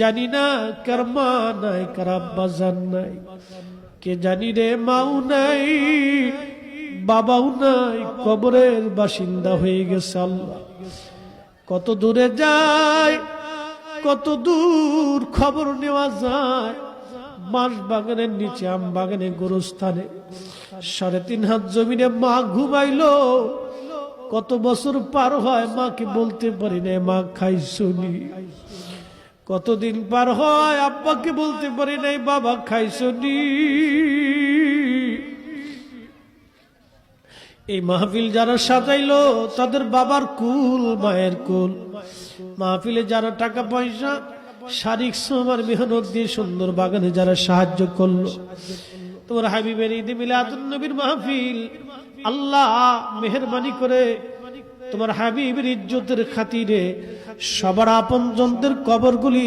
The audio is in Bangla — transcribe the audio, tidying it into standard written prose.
জানি না কার মা নাই, কার আব্বা জান নাই, কে জানি রে মাও নাই, বাবাও নাই, কবরের বাসিন্দা হয়ে গেছে। আল্লাহ কত দূরে যায়, কত দূর খবর নেওয়া যায়। বাঁশ বাগানের নিচে, আম বাগানে, গোরস্থানে 3.5 হাত জমিনে মা ঘুমাইলো। কত বছর পার হয়, মাকে বলতে পারি না মা খাইছনি। কতদিন পার হয়, আব্বাকে বলতে পারি নাই বাবা খাইছনি। এই মাহফিল যারা সাজাইলো তাদের বাবার কুল, মায়ের কুল। মাহফিলে যারা টাকা পয়সা, শারীরিক শ্রম আর মেহনত দিয়ে সুন্দর বাগানে যারা সাহায্য করলো, তোমার হাবিবের ঈদ মিলাদুন নবীর মাহফিল, আল্লাহ মেহেরবানি করে তোমার হাবিবের ইজ্জতের খাতিরে সবার আপনজনদের কবরগুলি